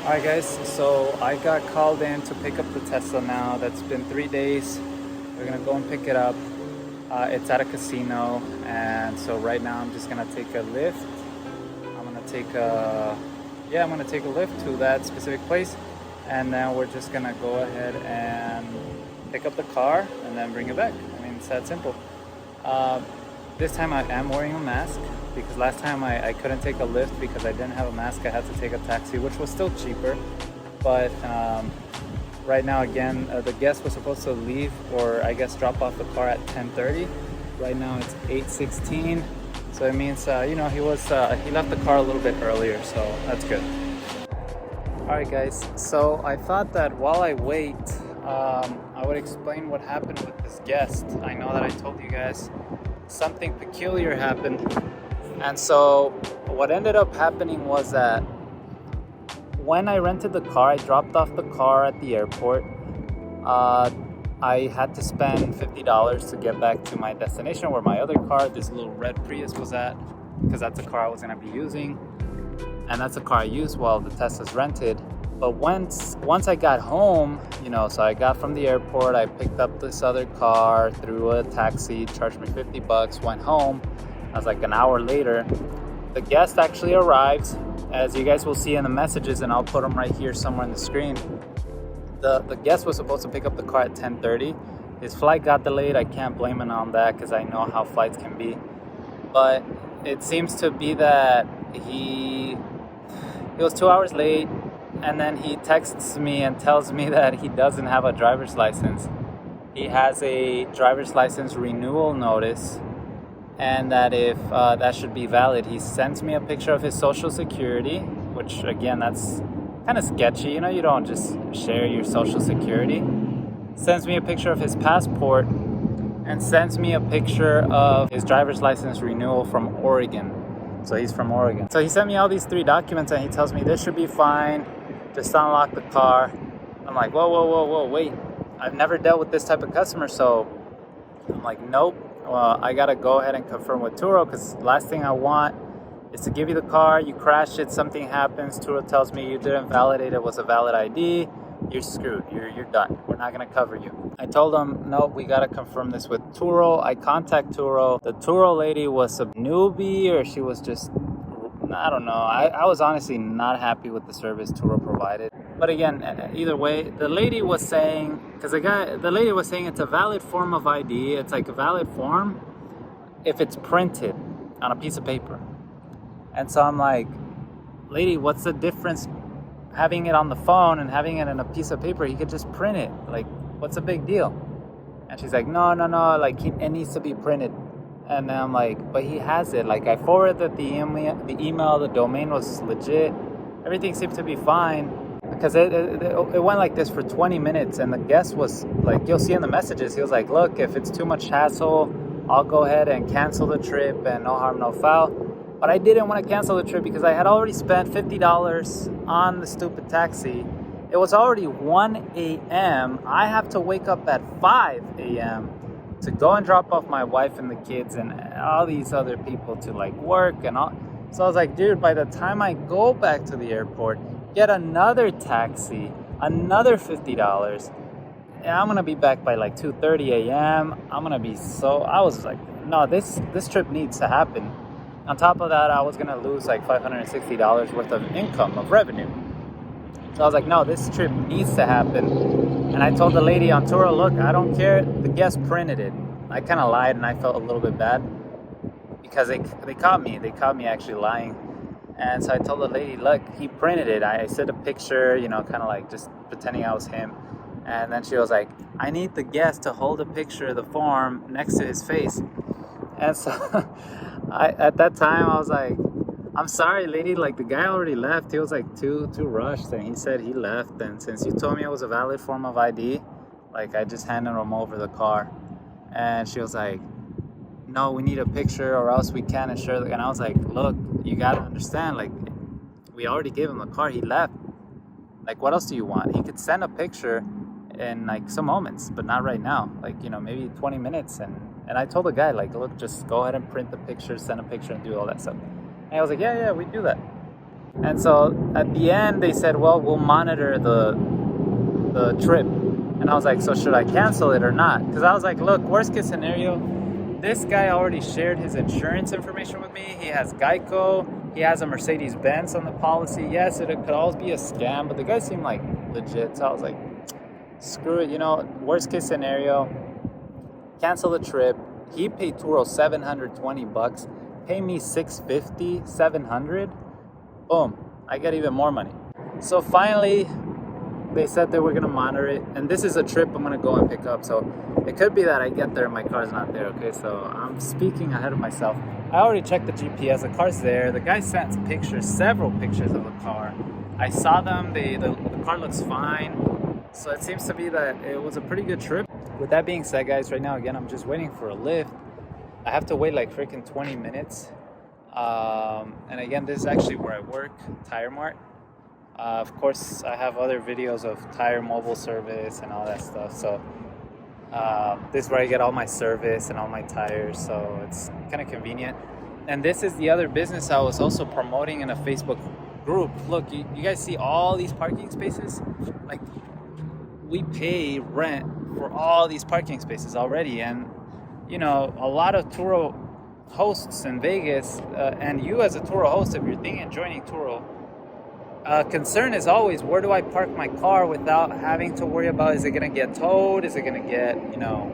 Alright guys, so I got called in to pick up the Tesla now. That's been 3 days. We're gonna go and pick it up. It's at a casino, and so right now I'm just gonna take a lift. I'm gonna take a lift to that specific place, and then we're just gonna go ahead and pick up the car and then bring it back. I mean, it's that simple. This time I am wearing a mask because last time I couldn't take a lift because I didn't have a mask. I had to take a taxi, which was still cheaper. But right now, again, the guest was supposed to leave, or I guess drop off the car at 10:30. Right now it's 8:16, so it means he left the car a little bit earlier, so that's good. All right, guys. So I thought that while I wait, I would explain what happened with this guest. I know that I told you guys something peculiar happened. And so what ended up happening was that when I rented the car, I dropped off the car at the airport. I had to spend $50 to get back to my destination where my other car, this little red Prius, was at, because that's the car I was going to be using. And that's the car I used while the Tesla's rented. But once I got home, so I got from the airport, I picked up this other car through a taxi, charged me $50, went home. I was like an hour later. The guest actually arrived, as you guys will see in the messages, and I'll put them right here somewhere on the screen. The guest was supposed to pick up the car at 10:30. His flight got delayed. I can't blame him on that because I know how flights can be. But it seems to be that he was 2 hours late, and then he texts me and tells me that he doesn't have a driver's license. He has a driver's license renewal notice, and that if that should be valid. He sends me a picture of his social security, which again, that's kind of sketchy. You don't just share your social security. Sends me a picture of his passport, and sends me a picture of his driver's license renewal from Oregon. So he's from Oregon. So he sent me all these 3 documents, and he tells me this should be fine. Just unlock the car. I'm like, whoa, wait. I've never dealt with this type of customer, so I'm like, nope. Well, I gotta go ahead and confirm with Turo, because last thing I want is to give you the car, you crash it, something happens, Turo tells me you didn't validate it was a valid ID, you're screwed, you're done, we're not gonna cover you. I told him, no, we gotta confirm this with Turo. I contact Turo. The Turo lady was a newbie, or she was just, I don't know. I was honestly not happy with the service Turo provided. But again, either way, the lady was saying, it's a valid form of ID. It's like a valid form if it's printed on a piece of paper. And so I'm like, lady, what's the difference having it on the phone and having it in a piece of paper? He could just print it. Like, what's the big deal? And she's like, no, like it needs to be printed. And I'm like, but he has it. Like, I forwarded the email, the domain was legit. Everything seemed to be fine. Because it went like this for 20 minutes, and the guest was like, you'll see in the messages, he was like, look, if it's too much hassle, I'll go ahead and cancel the trip, and no harm, no foul. But I didn't want to cancel the trip because I had already spent $50 on the stupid taxi. It was already 1 a.m. I have to wake up at 5 a.m. to go and drop off my wife and the kids and all these other people to like work and all. So I was like, dude, by the time I go back to the airport, get another taxi, another $50, and I'm gonna be back by like 2:30 a.m. I was like, no, this trip needs to happen. On top of that, I was gonna lose like $560 worth of income, of revenue. So I was like, no, this trip needs to happen. And I told the lady on Turo, look, I don't care, the guest printed it. I kind of lied, and I felt a little bit bad because they caught me actually lying. And so I told the lady, look, he printed it. I sent a picture, kind of like just pretending I was him. And then she was like, I need the guest to hold a picture of the form next to his face. And so at that time, I was like, I'm sorry, lady, like the guy already left. He was like too rushed, and he said he left. And since you told me it was a valid form of ID, like I just handed him over the car. And she was like, no, we need a picture or else we can't insure. And I was like, look, you gotta understand, like, we already gave him the car, he left. Like, what else do you want? He could send a picture in like some moments, but not right now. Like, maybe 20 minutes. And I told the guy, like, look, just go ahead and print the picture, send a picture, and do all that stuff. And I was like, yeah, we do that. And so at the end they said, well, we'll monitor the trip. And I was like, so should I cancel it or not? Because I was like, look, worst case scenario, this guy already shared his insurance information with me. He has Geico. He has a Mercedes-Benz on the policy. Yes, it could always be a scam, but the guy seemed like legit. So I was like, screw it. You know, worst case scenario, cancel the trip. He paid Turo $720. Pay me $650, $700. Boom, I get even more money. So finally, they said they were gonna monitor it, and this is a trip I'm gonna go and pick up. So it could be that I get there and my car's not there. Okay, so I'm speaking ahead of myself. I already checked the GPS. The car's there. The guy sent pictures, several pictures of the car. I saw them. The car looks fine. So it seems to be that it was a pretty good trip. With that being said, guys, right now again I'm just waiting for a lift. I have to wait like freaking 20 minutes. And again, this is actually where I work, Tire Mart. Of course, I have other videos of tire mobile service and all that stuff. So this is where I get all my service and all my tires. So it's kind of convenient. And this is the other business I was also promoting in a Facebook group. Look, you guys see all these parking spaces? Like, we pay rent for all these parking spaces already. And, you know, a lot of Turo hosts in Vegas, and you as a Turo host, if you're thinking of joining Turo, concern is always, where do I park my car without having to worry about, is it going to get towed? Is it going to get, you know,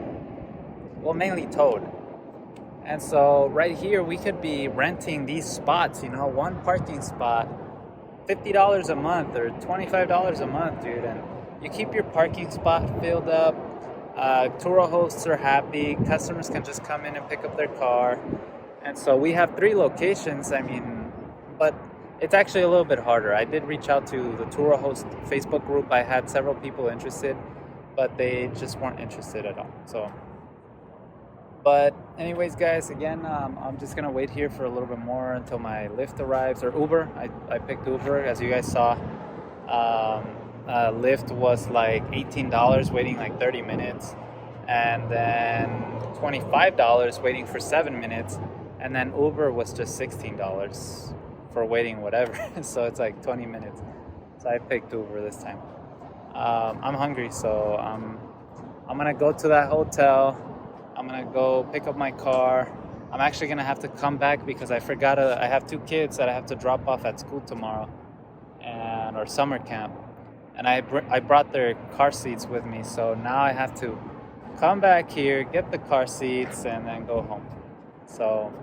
well, mainly towed. And so right here, we could be renting these spots, you know, one parking spot, $50 a month or $25 a month, dude. And you keep your parking spot filled up. Turo hosts are happy. Customers can just come in and pick up their car. And so we have 3 locations. I mean, but it's actually a little bit harder. I did reach out to the Turo host Facebook group. I had several people interested, but they just weren't interested at all. So, but anyways, guys, again, I'm just gonna wait here for a little bit more until my Lyft arrives, or Uber. I picked Uber, as you guys saw. Lyft was like $18, waiting like 30 minutes, and then $25 waiting for 7 minutes, and then Uber was just $16 for waiting whatever. So it's like 20 minutes. So I picked Uber this time. I'm hungry, so I'm gonna go to that hotel. I'm gonna go pick up my car. I'm actually gonna have to come back because I forgot I have 2 kids that I have to drop off at school tomorrow, or summer camp. And I brought their car seats with me, so now I have to come back here, get the car seats, and then go home. So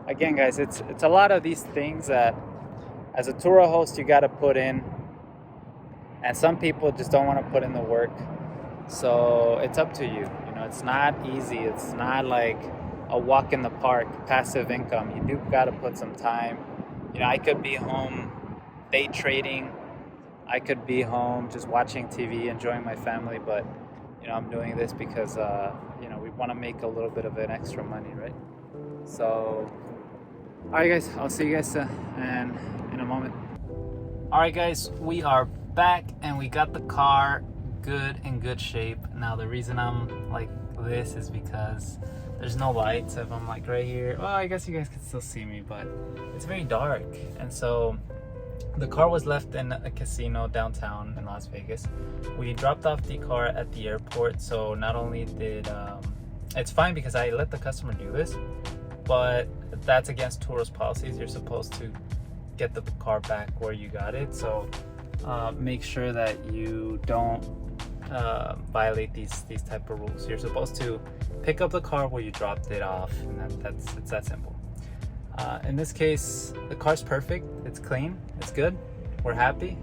again, guys, it's a lot of these things that as a Turo host you got to put in, and some people just don't want to put in the work. So it's up to you. You know, it's not easy. It's not like a walk in the park, passive income. You do got to put some time. You know, I could be home day trading. I could be home just watching TV, enjoying my family, but, you know, I'm doing this because, you know, we want to make a little bit of an extra money, right? So, all right, guys, I'll see you guys in a moment. All right, guys, we are back, and we got the car in good shape. Now, the reason I'm like this is because there's no lights. If I'm like right here, well, I guess you guys can still see me, but it's very dark. And so the car was left in a casino downtown in Las Vegas. We dropped off the car at the airport, so not only did it's fine because I let the customer do this, but that's against Turo's policies. You're supposed to get the car back where you got it, so make sure that you don't violate these type of rules. You're supposed to pick up the car where you dropped it off, and it's that simple. In this case, the car's perfect. It's clean. It's good. We're happy.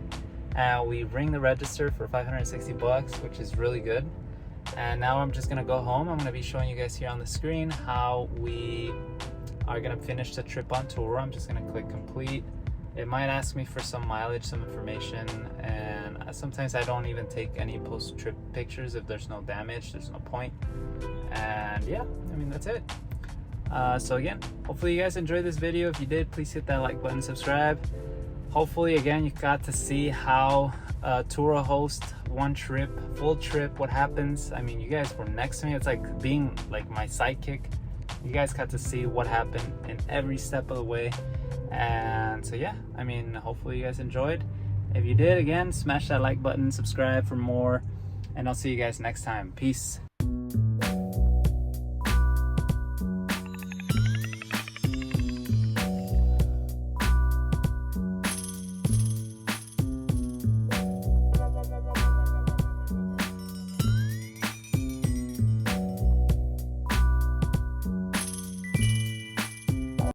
And we ring the register for $560, which is really good. And now I'm just gonna go home. I'm gonna be showing you guys here on the screen how we are gonna finish the trip on Turo. I'm just gonna click complete. It might ask me for some mileage, some information, and sometimes I don't even take any post-trip pictures. If there's no damage, there's no point. And yeah, I mean, that's it. So again, hopefully you guys enjoyed this video. If you did, please hit that like button, subscribe. Hopefully, again, you got to see how Turo host one trip, full trip, what happens. I mean, you guys were next to me. It's like being like my sidekick. You guys got to see what happened in every step of the way. And so yeah, I mean, hopefully you guys enjoyed. If you did, again, smash that like button, subscribe for more, and I'll see you guys next time. Peace.